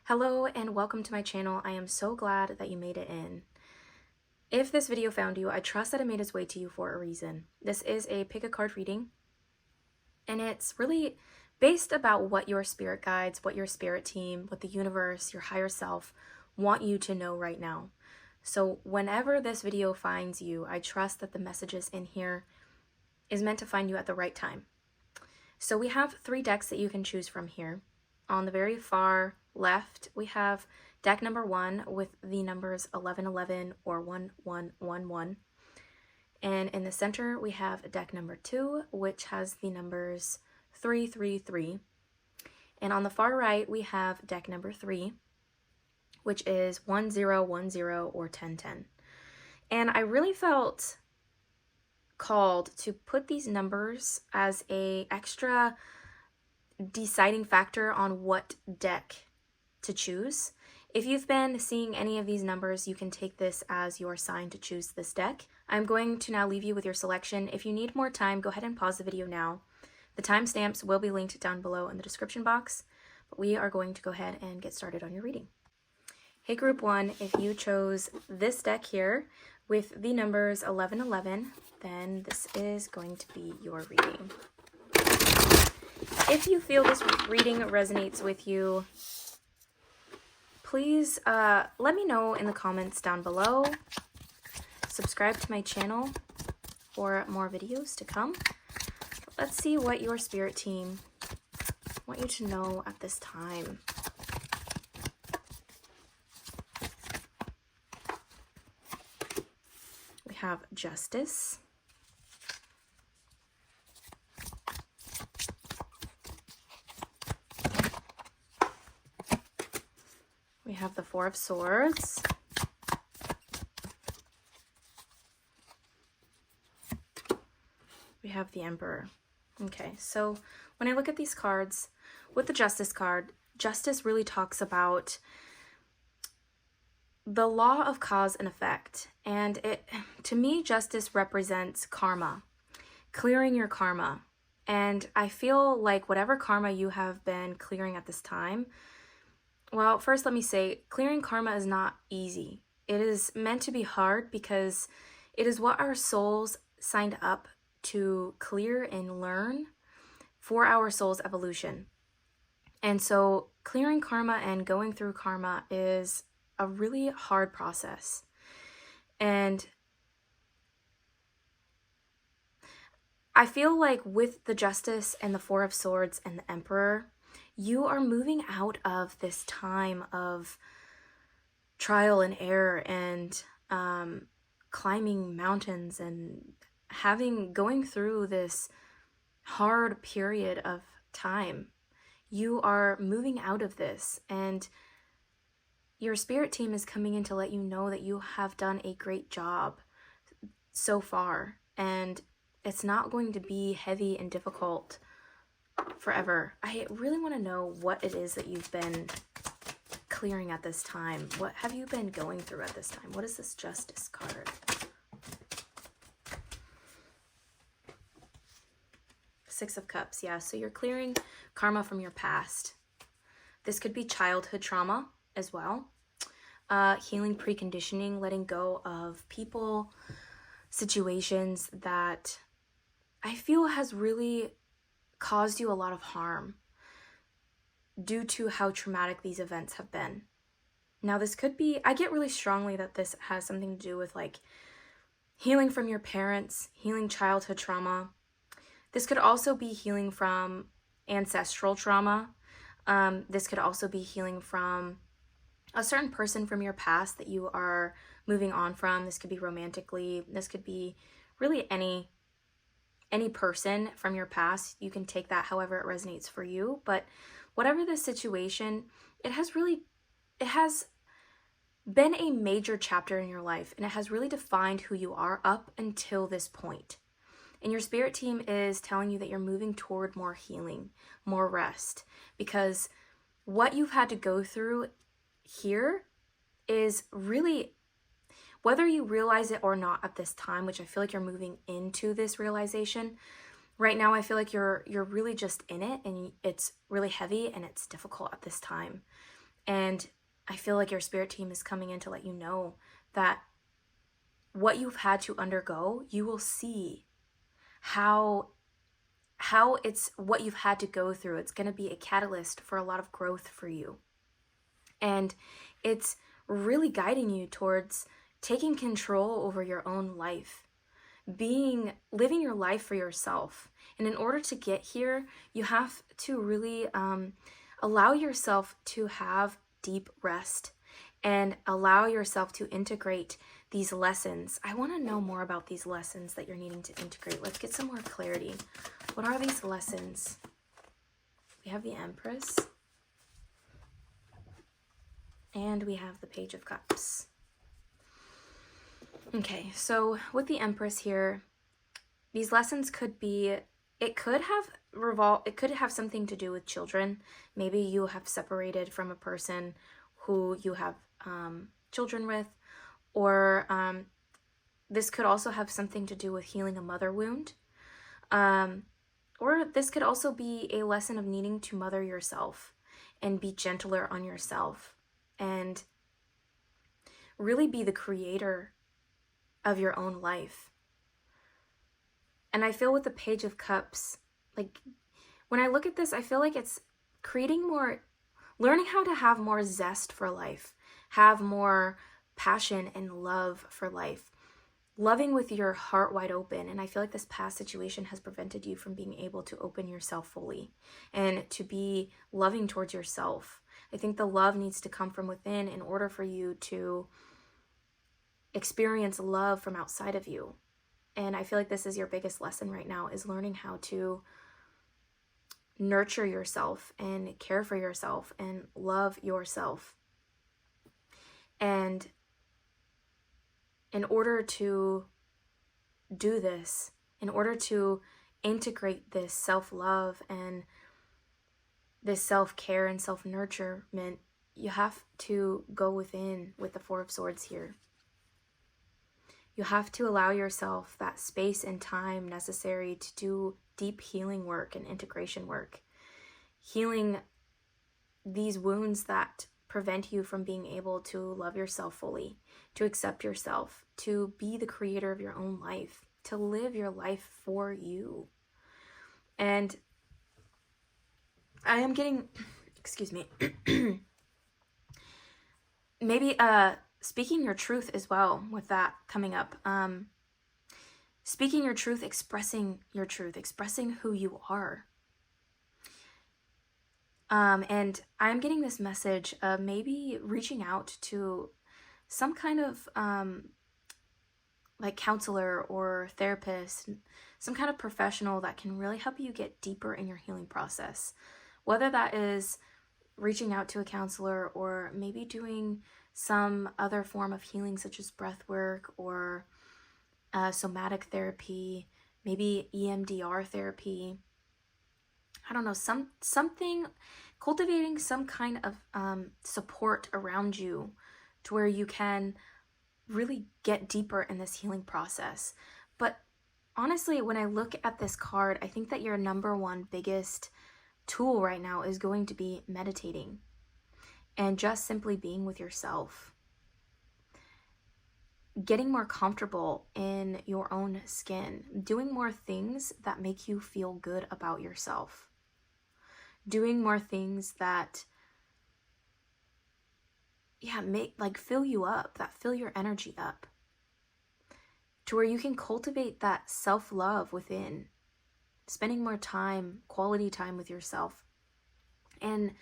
Hello and welcome to my channel. I am so glad that you made it in. If this video found you, I trust that it made its way to you for a reason. This is a pick a card reading, and it's really based about what your spirit guides, what your spirit team, what the universe, your higher self want you to know right now. So whenever this video finds you, I trust that the messages in here is meant to find you at the right time. So we have 3 decks that you can choose from here. On the very far left, we have deck number 1 with the numbers 1111 or 1111. And in the center, we have deck number 2, which has the numbers 333. And on the far right, we have deck number 3, which is 1010 or 1010. And I really felt called to put these numbers as a extra deciding factor on what deck to choose. If you've been seeing any of these numbers, you can take this as your sign to choose this deck. I'm going to now leave you with your selection. If you need more time, go ahead and pause the video now. The timestamps will be linked down below in the description box, but we are going to go ahead and get started on your reading. Hey Group 1, if you chose this deck here with the numbers 1111, then this is going to be your reading. If you feel this reading resonates with you, please let me know in the comments down below. Subscribe to my channel for more videos to come. Let's see what your spirit team want you to know at this time. We have Justice. We have the 4 of Swords. We have the Emperor. Okay, so when I look at these cards, with the Justice card, Justice really talks about the law of cause and effect. And to me, Justice represents karma, clearing your karma. And I feel like whatever karma you have been clearing at this time, well, first let me say, clearing karma is not easy. It is meant to be hard because it is what our souls signed up to clear and learn for our soul's evolution. And so clearing karma and going through karma is a really hard process. And I feel like with the Justice and the 4 of Swords and the Emperor, you are moving out of this time of trial and error and climbing mountains and going through this hard period of time. You are moving out of this, and your spirit team is coming in to let you know that you have done a great job so far, and it's not going to be heavy and difficult forever. I really want to know what it is that you've been clearing at this time. What have you been going through at this time? What is this Justice card? 6 of Cups. Yeah, so you're clearing karma from your past. This could be childhood trauma as well. Healing preconditioning, letting go of people, situations that I feel has really caused you a lot of harm due to how traumatic these events have been. Now this could be, I get really strongly that this has something to do with like healing from your parents, healing childhood trauma. This could also be healing from ancestral trauma. This could also be healing from a certain person from your past that you are moving on from. This could be romantically. This could be really any person from your past. You can take that however it resonates for you. But whatever the situation, it has been a major chapter in your life, and it has really defined who you are up until this point. And your spirit team is telling you that you're moving toward more healing, more rest, because what you've had to go through here is really, whether you realize it or not at this time, which I feel like you're moving into this realization, right now I feel like you're really just in it, and it's really heavy and it's difficult at this time. And I feel like your spirit team is coming in to let you know that what you've had to undergo, you will see how it's what you've had to go through. It's going to be a catalyst for a lot of growth for you. And it's really guiding you towards taking control over your own life, living your life for yourself. And in order to get here, you have to really allow yourself to have deep rest and allow yourself to integrate these lessons. I want to know more about these lessons that you're needing to integrate. Let's get some more clarity. What are these lessons? We have the Empress. And we have the Page of Cups. Okay, so with the Empress here, these lessons could be, it could have something to do with children. Maybe you have separated from a person who you have children with, or this could also have something to do with healing a mother wound. Or this could also be a lesson of needing to mother yourself and be gentler on yourself and really be the creator of your own life. And I feel with the Page of Cups, like when I look at this, I feel like it's learning how to have more zest for life, have more passion and love for life, loving with your heart wide open. And I feel like this past situation has prevented you from being able to open yourself fully and to be loving towards yourself. I think the love needs to come from within in order for you to experience love from outside of you. And I feel like this is your biggest lesson right now, is learning how to nurture yourself and care for yourself and love yourself. And in order to do this, in order to integrate this self-love and this self-care and self-nurturement, you have to go within with the Four of Swords here. You have to allow yourself that space and time necessary to do deep healing work and integration work. Healing these wounds that prevent you from being able to love yourself fully, to accept yourself, to be the creator of your own life, to live your life for you. And I am getting, excuse me, maybe speaking your truth as well, with that coming up. Speaking your truth, expressing who you are. And I'm getting this message of maybe reaching out to some kind of like counselor or therapist, some kind of professional that can really help you get deeper in your healing process. Whether that is reaching out to a counselor or maybe doing some other form of healing such as breath work or somatic therapy, maybe EMDR therapy. I don't know, something, cultivating some kind of support around you to where you can really get deeper in this healing process. But honestly, when I look at this card, I think that your number one biggest tool right now is going to be meditating and just simply being with yourself. Getting more comfortable in your own skin, doing more things that make you feel good about yourself, doing more things that fill you up, that fill your energy up, to where you can cultivate that self-love within, spending more time, quality time with yourself, and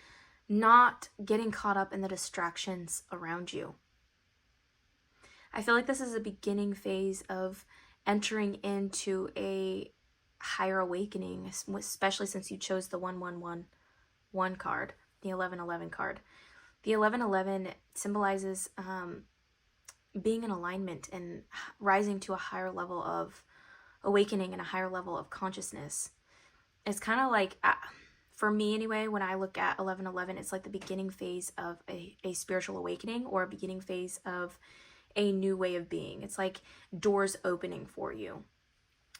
not getting caught up in the distractions around you. I feel like this is a beginning phase of entering into a higher awakening, especially since you chose the 111 card, the 1111 card. The 1111 symbolizes being in alignment and rising to a higher level of awakening and a higher level of consciousness. It's kind of like, for me anyway, when I look at 1111, it's like the beginning phase of a spiritual awakening, or a beginning phase of a new way of being. It's like doors opening for you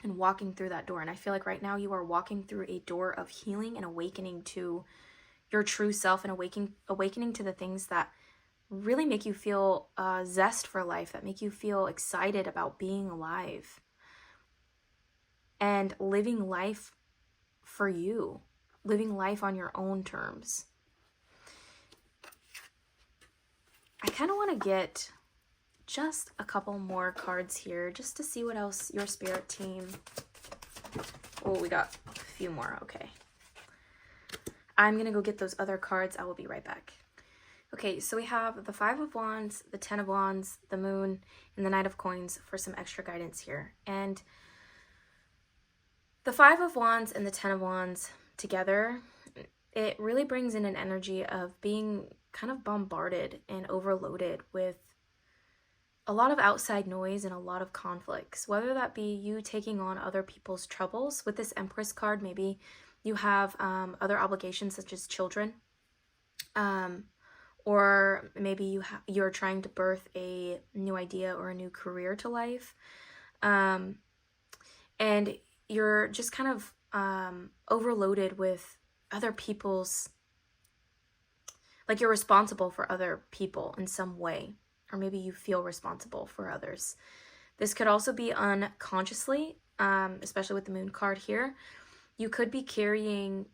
and walking through that door. And I feel like right now you are walking through a door of healing and awakening to your true self and awakening to the things that really make you feel zest for life, that make you feel excited about being alive and living life for you, living life on your own terms. I kind of want to get just a couple more cards here just to see what else your spirit team... Oh, we got a few more. Okay. I'm going to go get those other cards. I will be right back. Okay, so we have the Five of Wands, the Ten of Wands, the Moon, and the Knight of Coins for some extra guidance here. And the Five of Wands and the Ten of Wands together, it really brings in an energy of being kind of bombarded and overloaded with a lot of outside noise and a lot of conflicts, whether that be you taking on other people's troubles. With this Empress card, maybe you have other obligations such as children, or maybe you're trying to birth a new idea or a new career to life, and you're just kind of overloaded with other people's, like you're responsible for other people in some way, or maybe you feel responsible for others. This could also be unconsciously, especially with the Moon card here. You could be carrying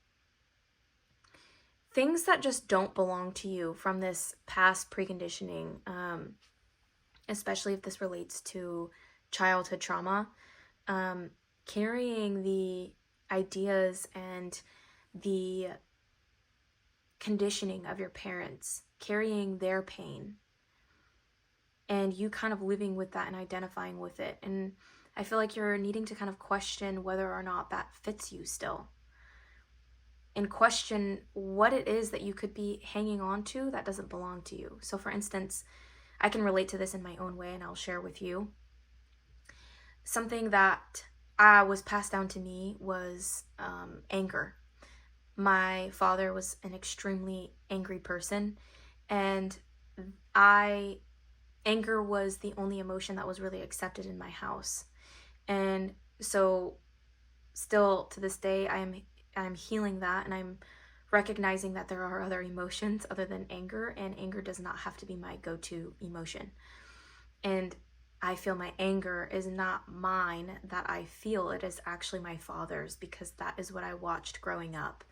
things that just don't belong to you from this past preconditioning, especially if this relates to childhood trauma, carrying the ideas and the conditioning of your parents, carrying their pain, and you kind of living with that and identifying with it. And I feel like you're needing to kind of question whether or not that fits you still, and question what it is that you could be hanging on to that doesn't belong to you. So for instance, I can relate to this in my own way, and I'll share with you. Something that was passed down to me was anger. My father was an extremely angry person, and anger was the only emotion that was really accepted in my house. And so still to this day, I'm healing that, and I'm recognizing that there are other emotions other than anger, and anger does not have to be my go-to emotion. And I feel my anger is not mine that I feel, it is actually my father's, because that is what I watched growing up.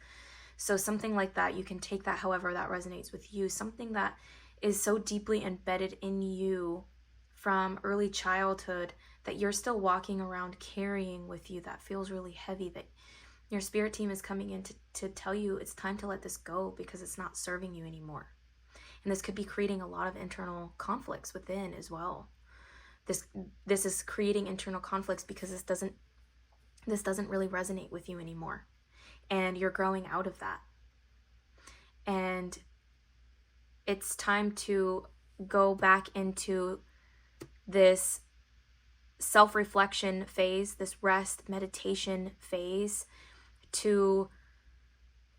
So something like that, you can take that however that resonates with you, something that is so deeply embedded in you from early childhood that you're still walking around carrying with you, that feels really heavy, that your spirit team is coming in to tell you it's time to let this go because it's not serving you anymore. And this could be creating a lot of internal conflicts within as well. This is creating internal conflicts because this doesn't really resonate with you anymore. And you're growing out of that. And it's time to go back into this self-reflection phase, this rest meditation phase, to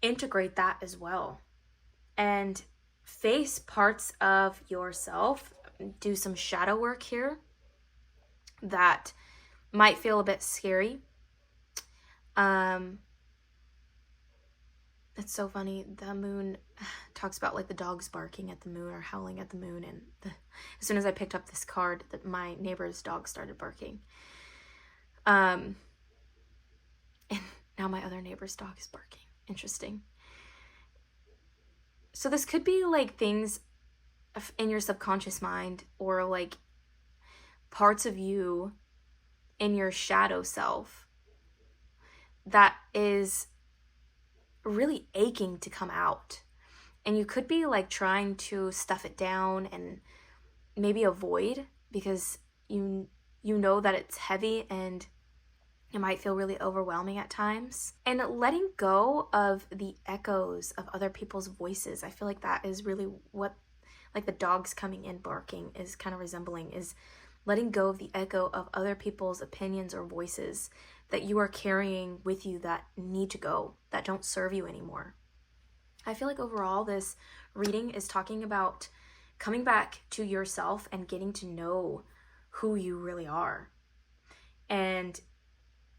integrate that as well and face parts of yourself, do some shadow work here that might feel a bit scary. It's so funny, the Moon talks about like the dogs barking at the moon or howling at the moon, and as soon as I picked up this card, that my neighbor's dog started barking. And now my other neighbor's dog is barking. Interesting. So this could be like things in your subconscious mind, or like parts of you in your shadow self that is really aching to come out. And you could be like trying to stuff it down and maybe avoid, because you know that it's heavy and it might feel really overwhelming at times. And letting go of the echoes of other people's voices. I feel like that is really what, like the dogs coming in barking is kind of resembling, is letting go of the echo of other people's opinions or voices that you are carrying with you that need to go, that don't serve you anymore. I feel like overall this reading is talking about coming back to yourself and getting to know who you really are, and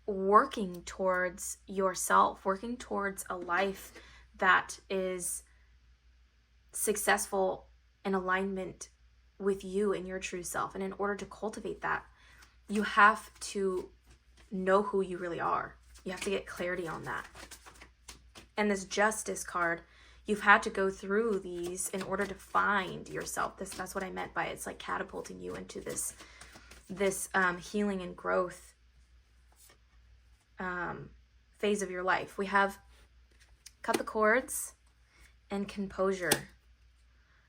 working towards yourself, working towards a life that is successful in alignment with you and your true self. And in order to cultivate that, you have to know who you really are. You have to get clarity on that. And this Justice card, you've had to go through these in order to find yourself. That's what I meant by it's like catapulting you into this healing and growth phase of your life. We have cut the cords and composure.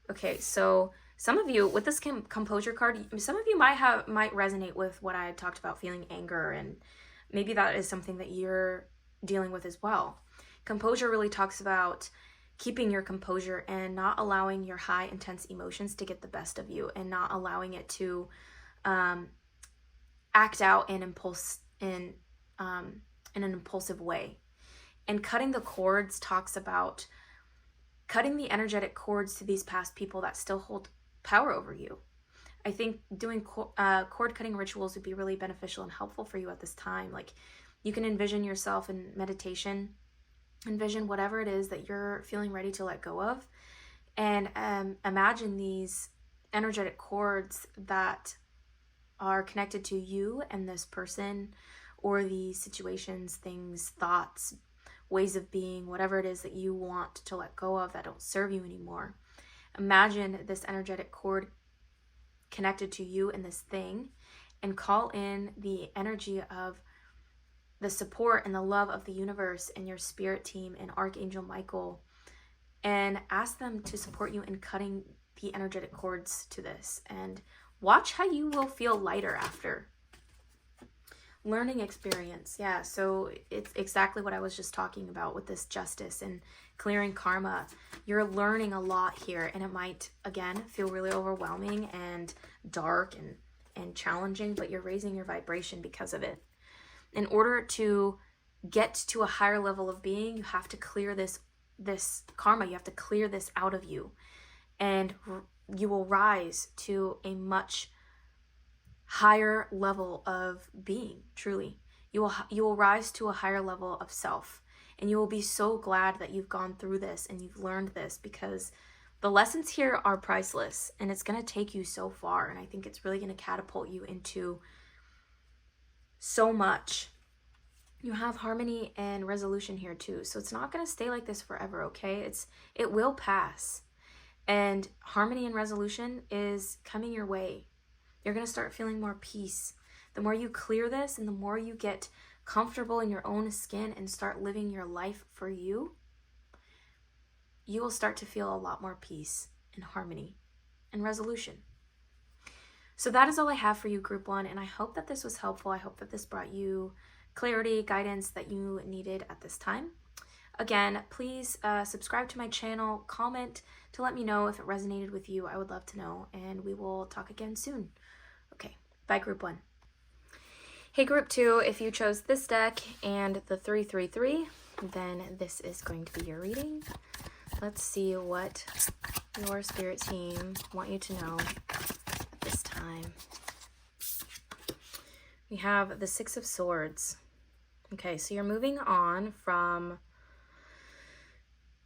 Okay, so some of you with this composure card, some of you might resonate with what I talked about, feeling anger, and maybe that is something that you're dealing with as well. Composure really talks about keeping your composure and not allowing your high intense emotions to get the best of you, and not allowing it to act out in an impulsive way. And cutting the cords talks about cutting the energetic cords to these past people that still hold power over you. I think doing cord cutting rituals would be really beneficial and helpful for you at this time. Like, you can envision yourself in meditation, envision whatever it is that you're feeling ready to let go of, and imagine these energetic cords that are connected to you and this person, or these situations, things, thoughts, ways of being, whatever it is that you want to let go of that don't serve you anymore. Imagine this energetic cord connected to you and this thing, and call in the energy of the support and the love of the universe and your spirit team and Archangel Michael, and ask them to support you in cutting the energetic cords to this, and watch how you will feel lighter after. Learning experience. Yeah, so it's exactly what I was just talking about with this Justice and clearing karma. You're learning a lot here, and it might, again, feel really overwhelming and dark and challenging, but you're raising your vibration because of it. In order to get to a higher level of being, you have to clear this karma. You have to clear this out of you, and you will rise to a much higher level of being. Truly, you will rise to a higher level of self, and you will be so glad that you've gone through this and you've learned this, because the lessons here are priceless, and it's going to take you so far. And I think it's really going to catapult you into so much. You have harmony and resolution here too, so it's not going to stay like this forever. Okay, it will pass, and harmony and resolution is coming your way. You're going to start feeling more peace. The more you clear this, and the more you get comfortable in your own skin and start living your life for you, you will start to feel a lot more peace and harmony and resolution. So that is all I have for you, Group 1, and I hope that this was helpful. I hope that this brought you clarity, guidance that you needed at this time. Again, please subscribe to my channel, comment to let me know if it resonated with you. I would love to know, and we will talk again soon. Okay, bye, Group 1. Hey, Group 2, if you chose this deck and the 333, then this is going to be your reading. Let's see what your spirit team want you to know at this time. We have the Six of Swords. Okay, so you're moving on from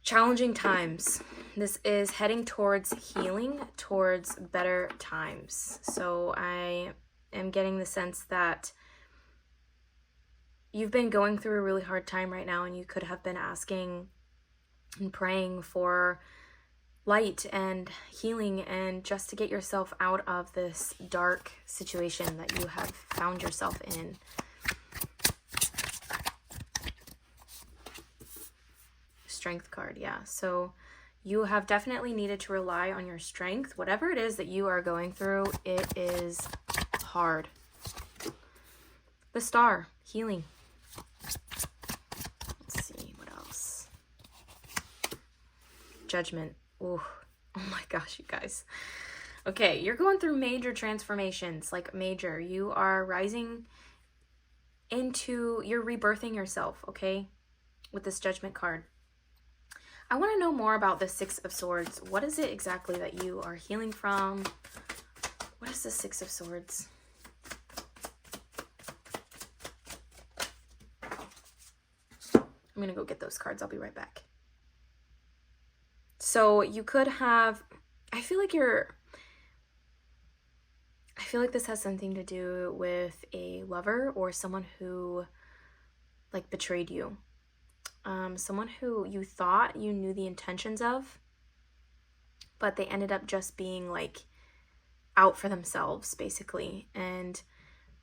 challenging times. This is heading towards healing, towards better times. So I am getting the sense that you've been going through a really hard time right now, and you could have been asking and praying for light and healing, and just to get yourself out of this dark situation that you have found yourself in. Strength card, yeah. So you have definitely needed to rely on your strength. Whatever it is that you are going through, it is hard. The Star, healing. Let's see, what else? Judgment. Ooh, oh my gosh, you guys. Okay, you're going through major transformations, like major. You are rising into, you're rebirthing yourself, okay, with this Judgment card. I want to know more about the Six of Swords. What is it exactly that you are healing from? What is the Six of Swords? I'm going to go get those cards. I'll be right back. So you could have, I feel like this has something to do with a lover or someone who like betrayed you. Someone who you thought you knew the intentions of, but they ended up just being like out for themselves, basically, and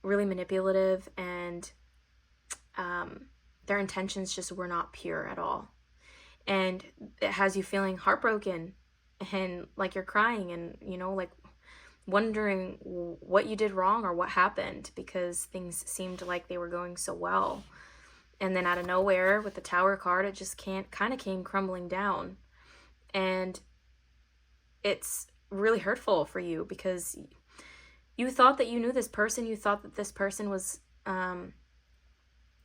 really manipulative, and their intentions just were not pure at all. And it has you feeling heartbroken and like you're crying and, you know, like wondering what you did wrong or what happened, because things seemed like they were going so well. And then out of nowhere with the Tower card, it just kind of came crumbling down. And it's really hurtful for you because you thought that you knew this person. You thought that this person was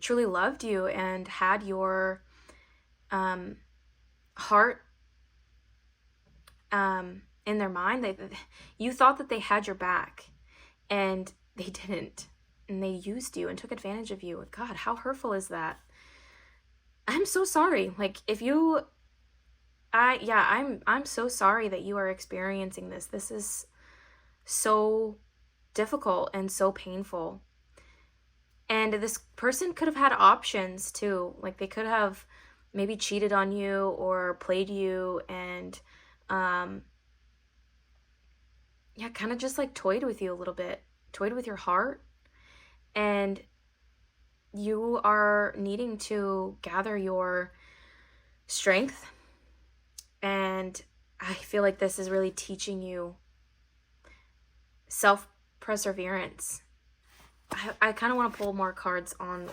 truly loved you and had your heart in their mind. You thought that they had your back, and they didn't. And they used you and took advantage of you. God, how hurtful is that? I'm so sorry. Like, I'm so sorry that you are experiencing this. This is so difficult and so painful. And this person could have had options too. Like, they could have maybe cheated on you or played you and kind of just like toyed with you a little bit, toyed with your heart. And you are needing to gather your strength. And I feel like this is really teaching you self-perseverance. I kind of want to pull more cards on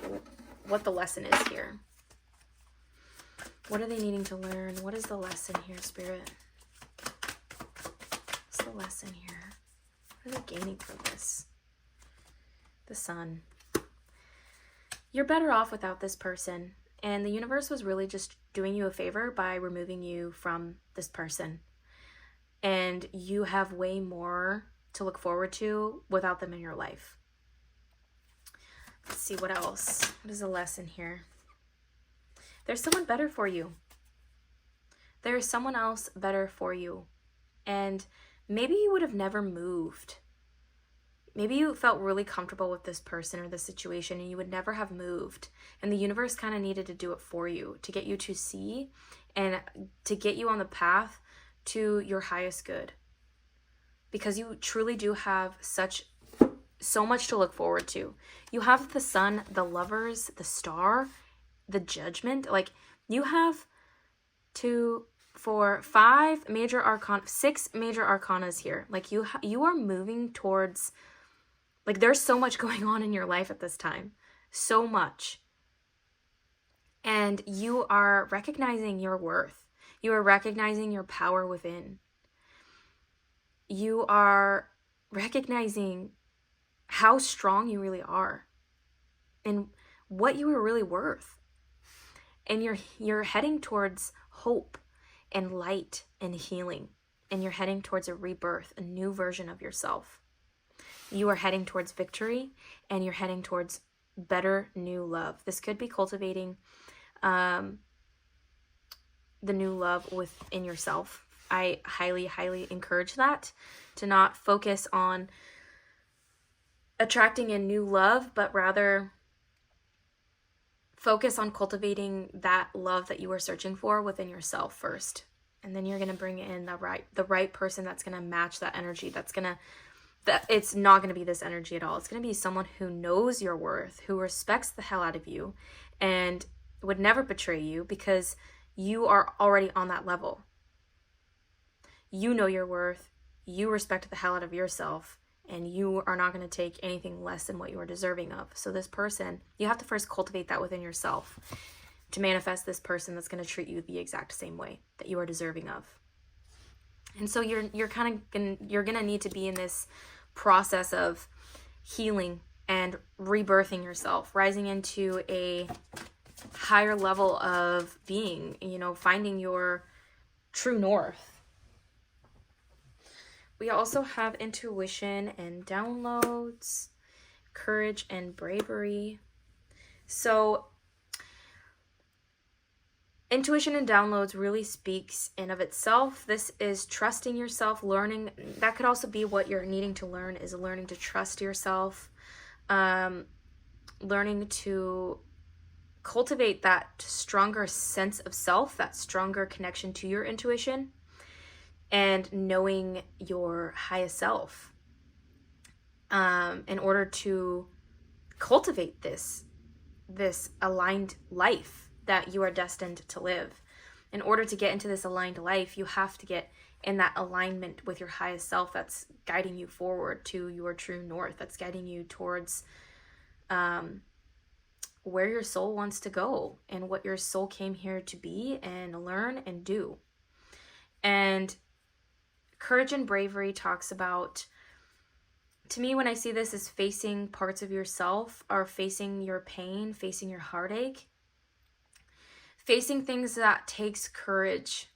what the lesson is here. What are they needing to learn? What is the lesson here, Spirit? What's the lesson here? What are they gaining from this? The Sun. You're better off without this person. And the universe was really just doing you a favor by removing you from this person. And you have way more to look forward to without them in your life. Let's see what else. What is the lesson here? There's someone better for you. There is someone else better for you. And maybe you would have never moved. Maybe you felt really comfortable with this person or this situation and you would never have moved. And the universe kind of needed to do it for you to get you to see and to get you on the path to your highest good. Because you truly do have so much to look forward to. You have the Sun, the Lovers, the Star, the Judgment. Like, you have 6 major arcanas here. Like, you are moving towards, like, there's so much going on in your life at this time. So much. And you are recognizing your worth. You are recognizing your power within. You are recognizing how strong you really are and what you are really worth. And you're heading towards hope and light and healing. And you're heading towards a rebirth, a new version of yourself. You are heading towards victory, and you're heading towards better new love. This could be cultivating the new love within yourself. I highly, highly encourage that, to not focus on attracting in new love, but rather focus on cultivating that love that you were searching for within yourself first. And then you're going to bring in the right person that's going to match that energy. It's not going to be this energy at all. It's going to be someone who knows your worth, who respects the hell out of you, and would never betray you because you are already on that level. You know your worth, you respect the hell out of yourself, and you are not going to take anything less than what you are deserving of. So this person, you have to first cultivate that within yourself to manifest this person that's going to treat you the exact same way that you are deserving of. And so you're going to need to be in this process of healing and rebirthing yourself, rising into a higher level of being, finding your true north. We also have intuition and downloads, courage and bravery. So Intuition and downloads really speaks in of itself. This is trusting yourself, learning. That could also be what you're needing to learn, is learning to trust yourself, learning to cultivate that stronger sense of self, that stronger connection to your intuition, and knowing your highest self, in order to cultivate this aligned life that you are destined to live. In order to get into this aligned life, you have to get in that alignment with your highest self that's guiding you forward to your true north, that's guiding you towards where your soul wants to go and what your soul came here to be and learn and do. And courage and bravery talks about, to me, when I see this, is facing parts of yourself, or facing your pain, facing your heartache, facing things that takes courage.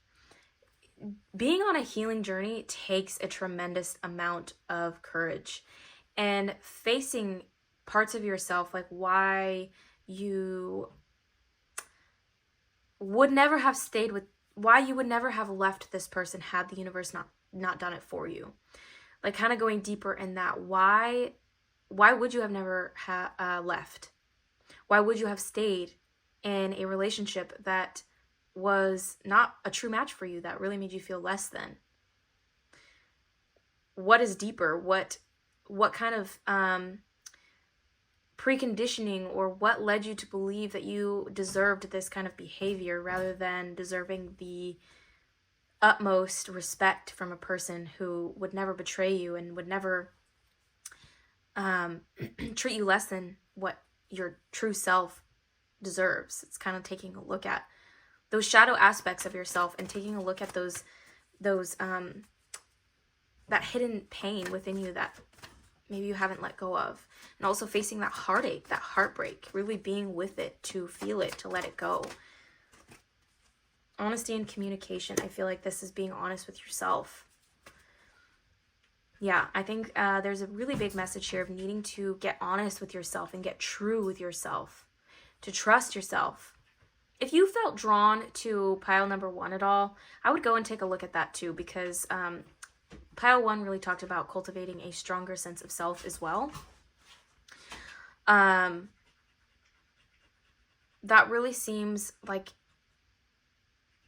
Being on a healing journey takes a tremendous amount of courage. And facing parts of yourself, like why you would never have stayed with, why you would never have left this person had the universe not done it for you. Like kind of going deeper in that. Why would you have never left? Why would you have stayed in a relationship that was not a true match for you, that really made you feel less than? What is deeper? What kind of preconditioning, or what led you to believe that you deserved this kind of behavior rather than deserving the utmost respect from a person who would never betray you and would never treat you less than what your true self deserves? It's kind of taking a look at those shadow aspects of yourself and taking a look at those that hidden pain within you that maybe you haven't let go of, and also facing that heartache, that heartbreak, really being with it, to feel it, to let it go. Honesty and communication. I feel like this is being honest with yourself. Yeah, I think there's a really big message here of needing to get honest with yourself and get true with yourself, to trust yourself. If you felt drawn to pile number 1 at all, I would go and take a look at that too, because pile 1 really talked about cultivating a stronger sense of self as well. That really seems like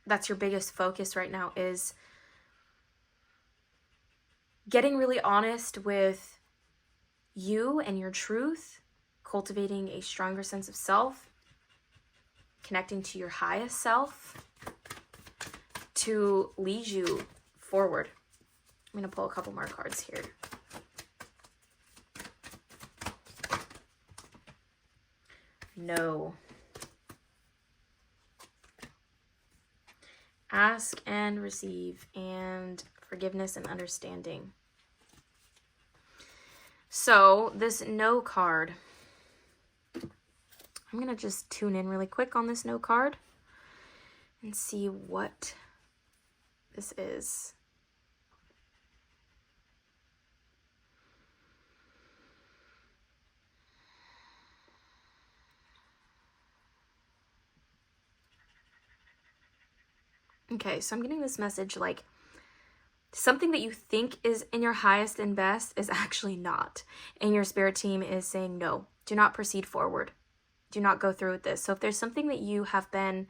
that's your biggest focus right now, is getting really honest with you and your truth, cultivating a stronger sense of self, connecting to your highest self to lead you forward. I'm going to pull a couple more cards here. No. Ask and receive, and forgiveness and understanding. So this no card, I'm going to just tune in really quick on this no card and see what this is. Okay, so I'm getting this message like something that you think is in your highest and best is actually not. And your spirit team is saying, no, do not proceed forward. Do not go through with this. So if there's something that you have been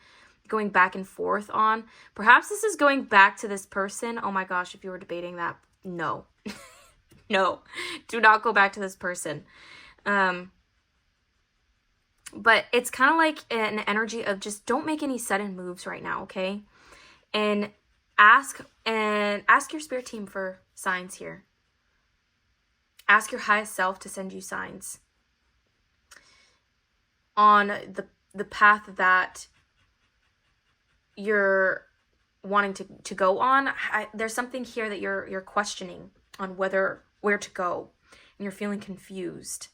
going back and forth on, perhaps this is going back to this person. Oh my gosh, if you were debating that, no. No, do not go back to this person. But it's kind of like an energy of just don't make any sudden moves right now, okay? And ask your spirit team for signs here. Ask your highest self to send you signs on the path that you're wanting to go on. There's something here that you're questioning on where to go, and you're feeling confused,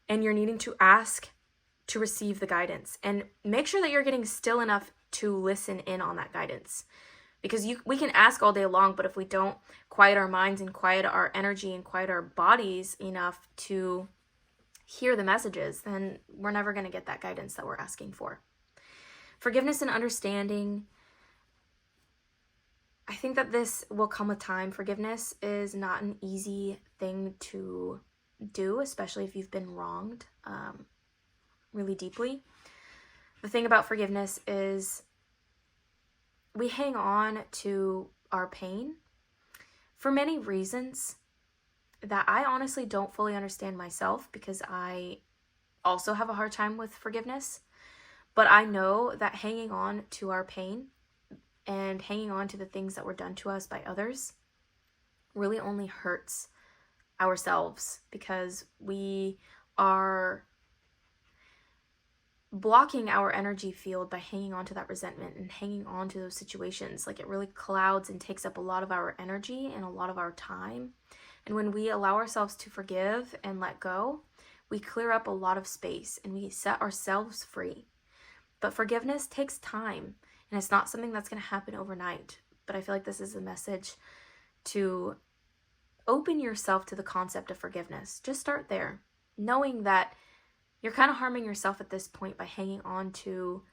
and you're needing to ask to receive the guidance, and make sure that you're getting still enough to listen in on that guidance, because we can ask all day long, but if we don't quiet our minds and quiet our energy and quiet our bodies enough to hear the messages, then we're never going to get that guidance that we're asking for. Forgiveness and understanding. I think that this will come with time. Forgiveness is not an easy thing to do, especially if you've been wronged really deeply. The thing about forgiveness is we hang on to our pain for many reasons that I honestly don't fully understand myself, because I also have a hard time with forgiveness. But I know that hanging on to our pain and hanging on to the things that were done to us by others really only hurts ourselves, because we are blocking our energy field by hanging on to that resentment and hanging on to those situations. Like, it really clouds and takes up a lot of our energy and a lot of our time. And when we allow ourselves to forgive and let go, we clear up a lot of space and we set ourselves free. But forgiveness takes time, and it's not something that's going to happen overnight. But I feel like this is a message to open yourself to the concept of forgiveness. Just start there, knowing that you're kind of harming yourself at this point by hanging on to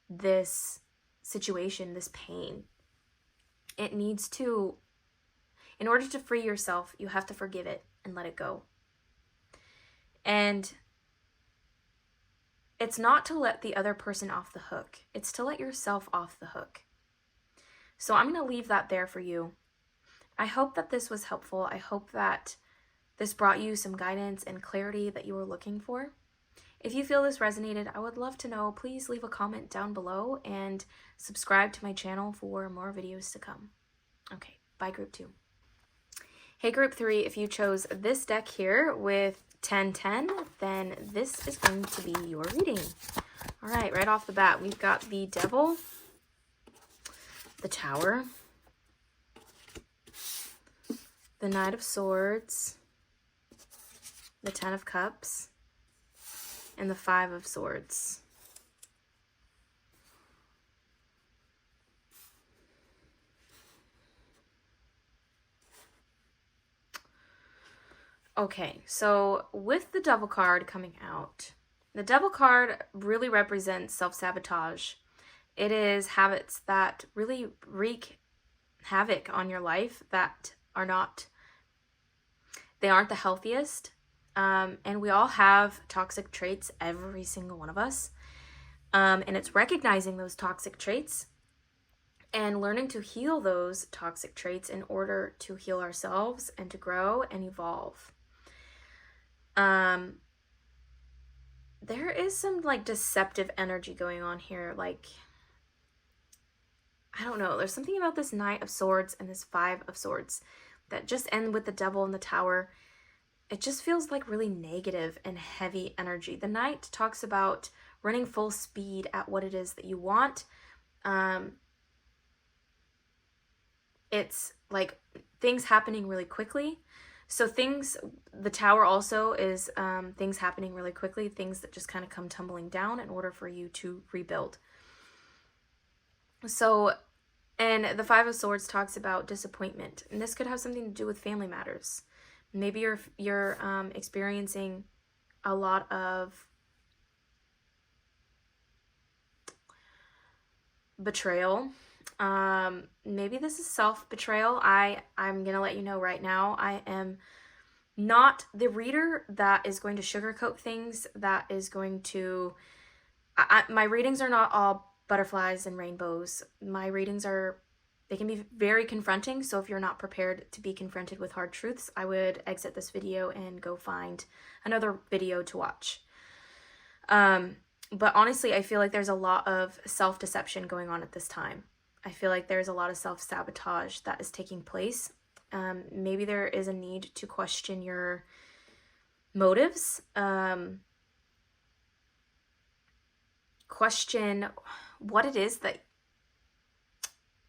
this situation, this pain. It needs to, in order to free yourself, you have to forgive it and let it go. And it's not to let the other person off the hook. It's to let yourself off the hook. So I'm going to leave that there for you. I hope that this was helpful. I hope that this brought you some guidance and clarity that you were looking for. If you feel this resonated, I would love to know. Please leave a comment down below and subscribe to my channel for more videos to come. Okay, bye group 2. Hey group 3, if you chose this deck here with 10-10, then this is going to be your reading. All right off the bat, we've got the Devil, the Tower, the Knight of Swords, the Ten of Cups, and the Five of Swords. Okay, so with the Devil card coming out, the Devil card really represents self-sabotage. It is habits that really wreak havoc on your life that aren't the healthiest. And we all have toxic traits, every single one of us. And it's recognizing those toxic traits and learning to heal those toxic traits in order to heal ourselves and to grow and evolve. There is some like deceptive energy going on here. Like, I don't know. There's something about this Knight of Swords and this Five of Swords that just end with the Devil in the Tower. It just feels like really negative and heavy energy. The Knight talks about running full speed at what it is that you want. It's like things happening really quickly. So the Tower also is things happening really quickly, things that just kind of come tumbling down in order for you to rebuild. So, and the Five of Swords talks about disappointment, and this could have something to do with family matters. Maybe you're experiencing a lot of betrayal. Maybe this is self-betrayal. I'm gonna let you know right now, I am not the reader that is going to sugarcoat things, that is going to... my readings are not all butterflies and rainbows. My readings they can be very confronting, so if you're not prepared to be confronted with hard truths, I would exit this video and go find another video to watch. But honestly, I feel like there's a lot of self-deception going on at this time. I feel like there's a lot of self-sabotage that is taking place. Maybe there is a need to question your motives. Question what it is that...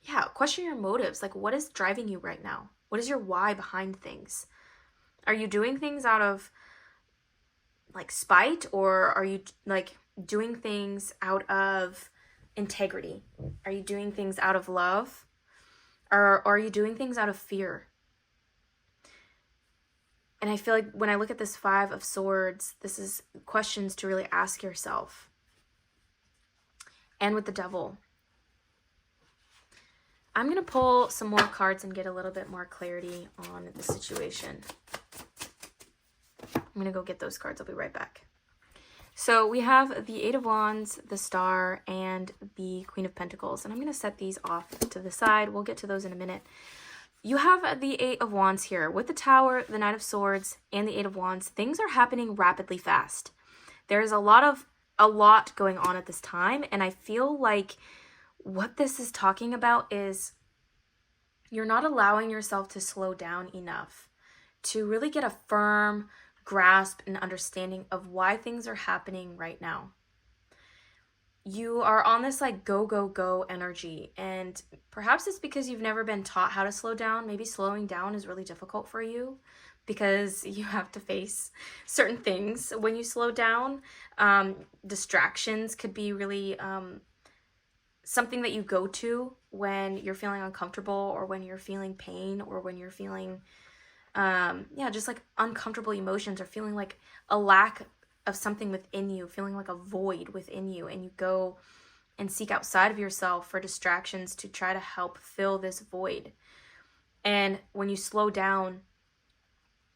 Yeah, question your motives. Like, what is driving you right now? What is your why behind things? Are you doing things out of, like, spite? Or are you, like, doing things out of integrity? Are you doing things out of love? Or are you doing things out of fear? And I feel like when I look at this Five of Swords, this is questions to really ask yourself. and with the Devil. I'm going to pull some more cards and get a little bit more clarity on the situation. I'm going to go get those cards. I'll be right back. So we have the Eight of Wands, the Star, and the Queen of Pentacles. And I'm going to set these off to the side. We'll get to those in a minute. You have the Eight of Wands here. With the Tower, the Knight of Swords, and the Eight of Wands, things are happening rapidly fast. There's a lot going on at this time. And I feel like what this is talking about is you're not allowing yourself to slow down enough to really get a firm grasp and understanding of why things are happening right now. You are on this like go, go, go energy. And perhaps it's because you've never been taught how to slow down. Maybe slowing down is really difficult for you because you have to face certain things when you slow down. Distractions could be really something that you go to when you're feeling uncomfortable or when you're feeling pain or when you're feeling just like uncomfortable emotions or feeling like a lack of something within you, feeling like a void within you, and you go and seek outside of yourself for distractions to try to help fill this void. And when you slow down,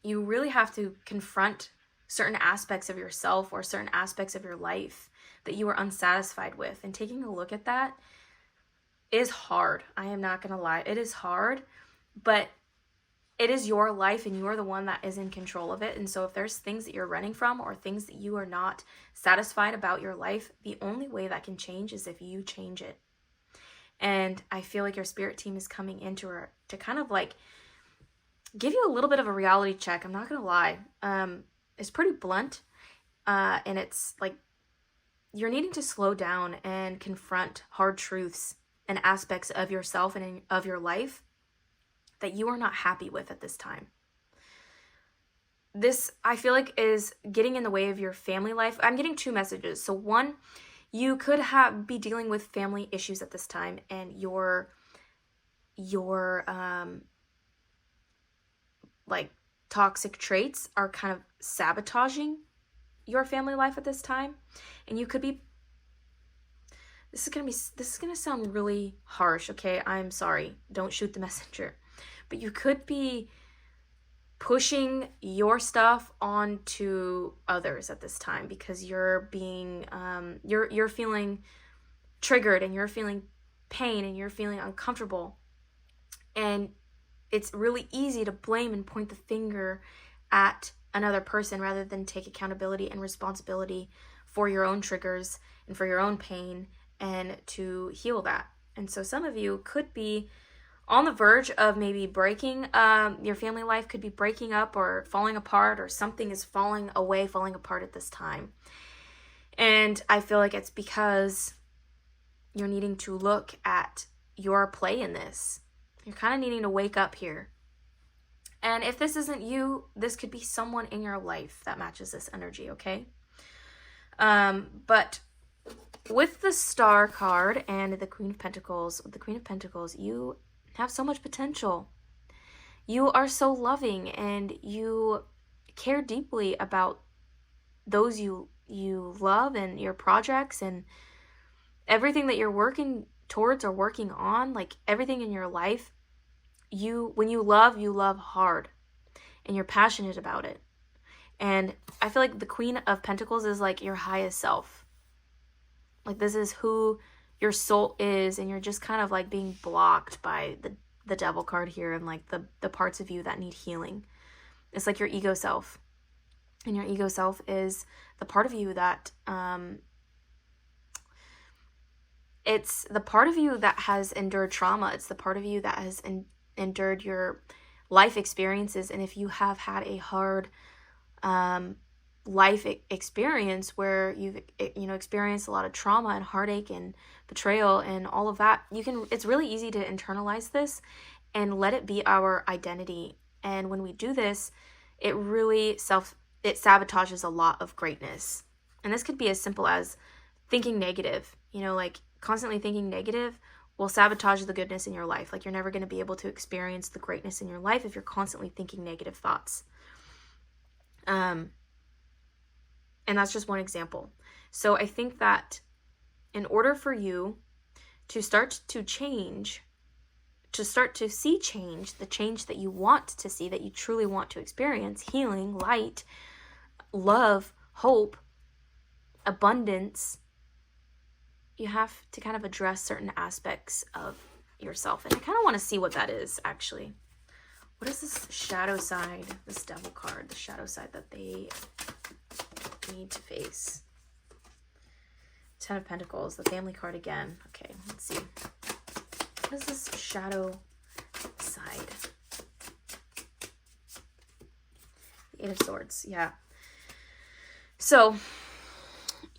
you really have to confront certain aspects of yourself or certain aspects of your life that you are unsatisfied with. And taking a look at that is hard. I am not going to lie. It is hard, but it is your life and you are the one that is in control of it. And so if there's things that you're running from or things that you are not satisfied about your life, the only way that can change is if you change it. And I feel like your spirit team is coming in to kind of like give you a little bit of a reality check. I'm not going to lie. It's pretty blunt. And it's like you're needing to slow down and confront hard truths and aspects of yourself and of your life that you are not happy with at this time. This, I feel like, is getting in the way of your family life. I'm getting two messages. So one, you could be dealing with family issues at this time, and your like toxic traits are kind of sabotaging your family life at this time. And you could be, this is gonna sound really harsh, okay? I'm sorry. Don't shoot the messenger. But you could be pushing your stuff onto others at this time because you're being, you're feeling triggered and you're feeling pain and you're feeling uncomfortable. And it's really easy to blame and point the finger at another person rather than take accountability and responsibility for your own triggers and for your own pain and to heal that. And so some of you could be on the verge of maybe breaking, your family life could be breaking up or falling apart, or something is falling apart at this time. And I feel like it's because you're needing to look at your play in this. You're kind of needing to wake up here. And if this isn't you, this could be someone in your life that matches this energy, okay? But with the Star card and the Queen of Pentacles, you have so much potential. You are so loving and you care deeply about those you love and your projects and everything that you're working towards or working on, like everything in your life. When you love hard and you're passionate about it. And I feel like the Queen of Pentacles is like your highest self. Like this is who your soul is, and you're just kind of like being blocked by the Devil card here and like the parts of you that need healing. It's like your ego self. And your ego self is the part of you that it's the part of you that has endured trauma. It's the part of you that has endured your life experiences. And if you have had a hard life experience where you've experienced a lot of trauma and heartache and betrayal and all of that, it's really easy to internalize this and let it be our identity. And when we do this, it really it sabotages a lot of greatness. And this could be as simple as thinking negative, like constantly thinking negative will sabotage the goodness in your life. Like you're never going to be able to experience the greatness in your life if you're constantly thinking negative thoughts. And that's just one example. So I think that in order for you to start to change, to start to see change, the change that you want to see, that you truly want to experience, healing, light, love, hope, abundance, you have to kind of address certain aspects of yourself. And I kind of want to see what that is, actually. What is this shadow side, this devil card, the shadow side that they need to face? Ten of Pentacles, the family card again. Okay, let's see. What is this shadow side? The Eight of Swords, yeah. So,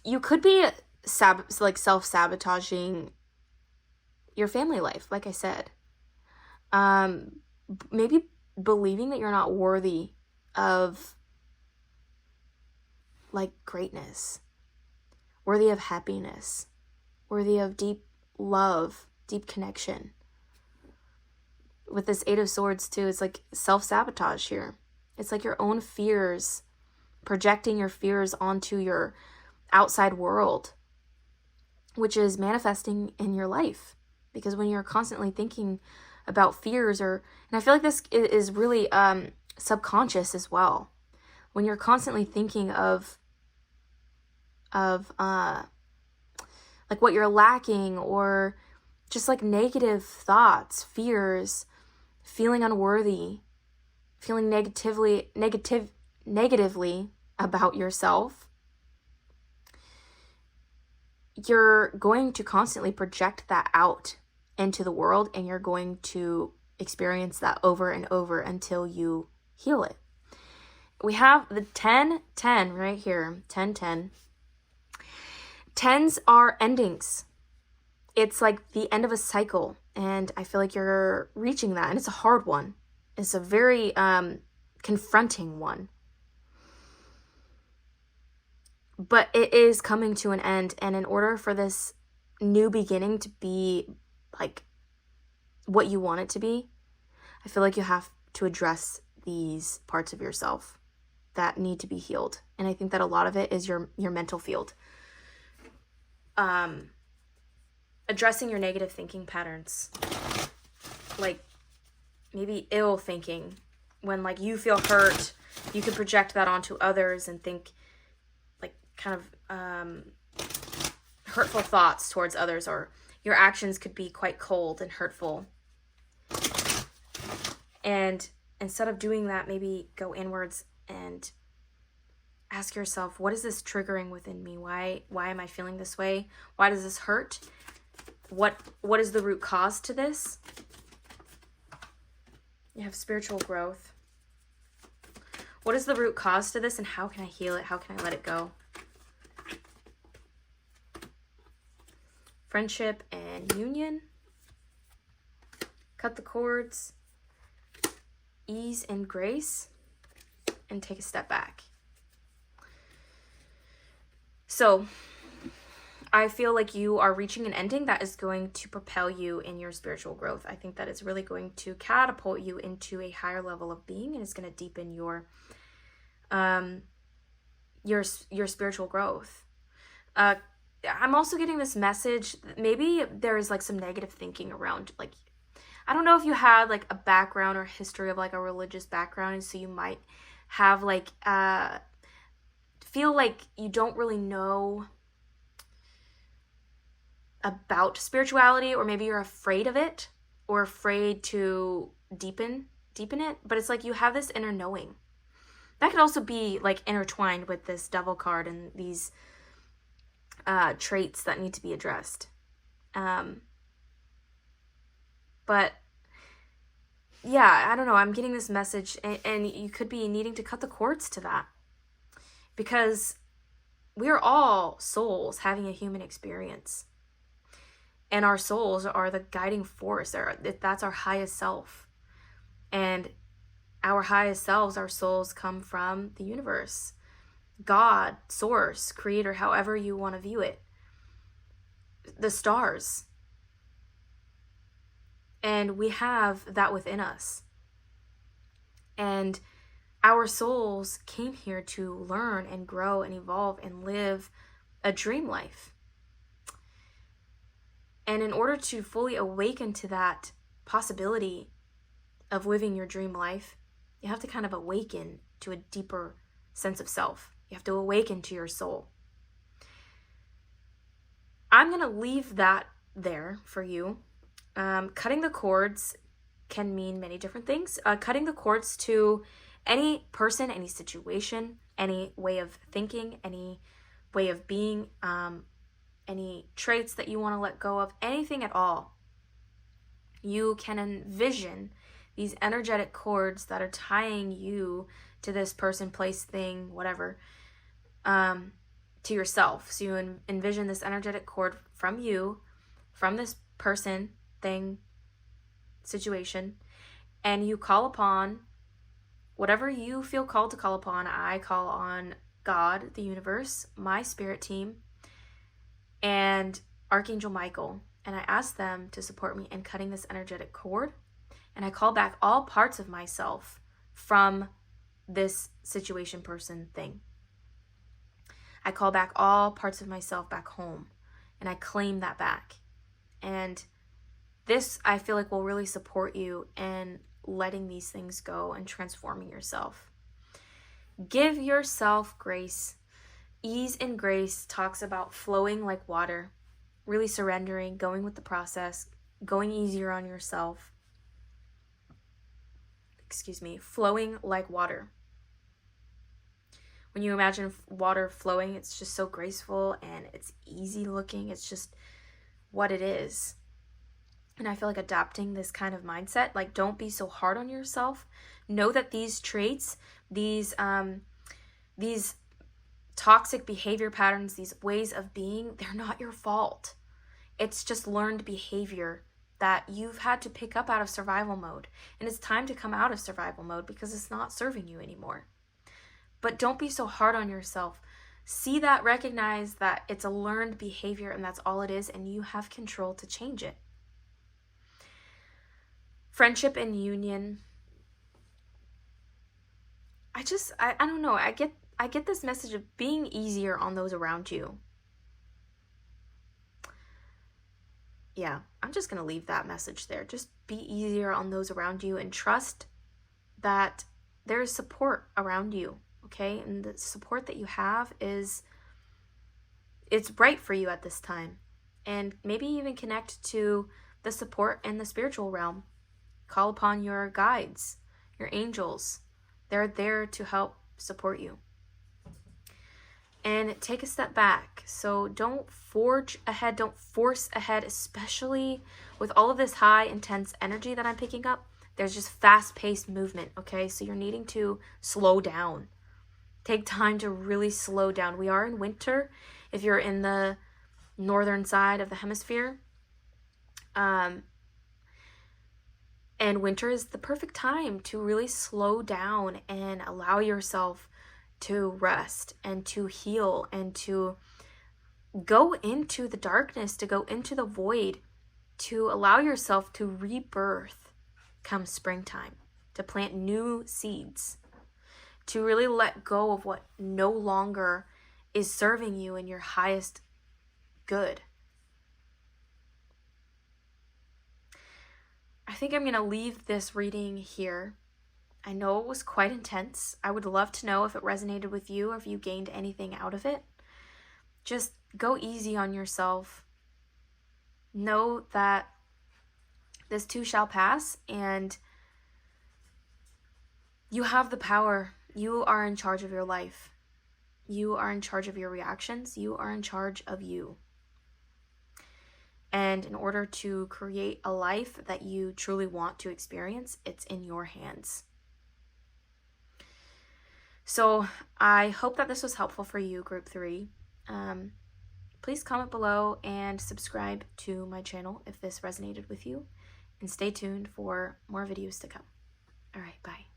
you could be self-sabotaging your family life, like I said. Maybe believing that you're not worthy of, like, greatness, worthy of happiness, worthy of deep love, deep connection. With this Eight of Swords, too, it's like self-sabotage here. It's like your own fears, projecting your fears onto your outside world, which is manifesting in your life. Because when you're constantly thinking about fears, and I feel like this is really subconscious as well. When you're constantly thinking of like what you're lacking, or just like negative thoughts, fears, feeling unworthy, feeling negatively about yourself, you're going to constantly project that out into the world, and you're going to experience that over and over until you heal it. We have the 10-10 right here, 10-10. Tens are endings. It's like the end of a cycle, and I feel like you're reaching that, and it's a hard one. It's a very confronting one. But it is coming to an end, and in order for this new beginning to be like what you want it to be, I feel like you have to address these parts of yourself that need to be healed. And I think that a lot of it is your mental field. Addressing your negative thinking patterns, like maybe ill thinking. When like you feel hurt, you can project that onto others and think like kind of hurtful thoughts towards others, or your actions could be quite cold and hurtful. And instead of doing that, maybe go inwards and ask yourself, what is this triggering within me? Why am I feeling this way? Why does this hurt? What is the root cause to this? You have spiritual growth. What is the root cause to this, and how can I heal it? How can I let it go? Friendship and union. Cut the cords. Ease and grace. And take a step back. So, I feel like you are reaching an ending that is going to propel you in your spiritual growth. I think that it's really going to catapult you into a higher level of being, and it's going to deepen your spiritual growth. I'm also getting this message, maybe there is like some negative thinking around, like, I don't know if you had like a background or history of like a religious background, and so you might have like, feel like you don't really know about spirituality, or maybe you're afraid of it, or afraid to deepen it, but it's like you have this inner knowing. That could also be like intertwined with this devil card and these traits that need to be addressed. But yeah, I don't know, I'm getting this message, and you could be needing to cut the cords to that, because we are all souls having a human experience. And our souls are the guiding force. That's our highest self. And our highest selves, our souls, come from the universe. God, source, creator, however you want to view it. The stars. And we have that within us. And our souls came here to learn and grow and evolve and live a dream life. And in order to fully awaken to that possibility of living your dream life, you have to kind of awaken to a deeper sense of self. You have to awaken to your soul. I'm going to leave that there for you. Cutting the cords can mean many different things. Cutting the cords to any person, any situation, any way of thinking, any way of being, any traits that you want to let go of, anything at all. You can envision these energetic cords that are tying you to this person, place, thing, whatever, to yourself. So you envision this energetic cord from you, from this person, thing, situation, and you call upon whatever you feel called to call upon. I call on God, the universe, my spirit team, and Archangel Michael, and I ask them to support me in cutting this energetic cord, and I call back all parts of myself from this situation, person, thing. I call back all parts of myself back home, and I claim that back. And this, I feel like, will really support you in letting these things go and transforming yourself. Give yourself grace. Ease and grace talks about flowing like water, really surrendering, going with the process, going easier on yourself. Flowing like water. When you imagine water flowing, it's just so graceful and it's easy looking. It's just what it is. And I feel like adopting this kind of mindset, like, don't be so hard on yourself. Know that these traits, these toxic behavior patterns, these ways of being, they're not your fault. It's just learned behavior that you've had to pick up out of survival mode. And it's time to come out of survival mode because it's not serving you anymore. But don't be so hard on yourself. See that, recognize that it's a learned behavior and that's all it is, and you have control to change it. Friendship and union. I don't know. I get this message of being easier on those around you. Yeah, I'm just going to leave that message there. Just be easier on those around you and trust that there is support around you, okay? And the support that you have it's right for you at this time. And maybe even connect to the support in the spiritual realm. Call upon your guides, your angels. They're there to help support you. And take a step back. So don't forge ahead, don't force ahead, especially with all of this high, intense energy that I'm picking up. There's just fast-paced movement, okay? So you're needing to slow down. Take time to really slow down. We are in winter. If you're in the northern side of the hemisphere, and winter is the perfect time to really slow down and allow yourself to rest and to heal and to go into the darkness, to go into the void, to allow yourself to rebirth come springtime, to plant new seeds, to really let go of what no longer is serving you in your highest good. I think I'm going to leave this reading here. I know it was quite intense. I would love to know if it resonated with you or if you gained anything out of it. Just go easy on yourself. Know that this too shall pass, and you have the power. You are in charge of your life. You are in charge of your reactions. You are in charge of you. And in order to create a life that you truly want to experience, it's in your hands. So I hope that this was helpful for you, Group 3. Please comment below and subscribe to my channel if this resonated with you. And stay tuned for more videos to come. All right, bye.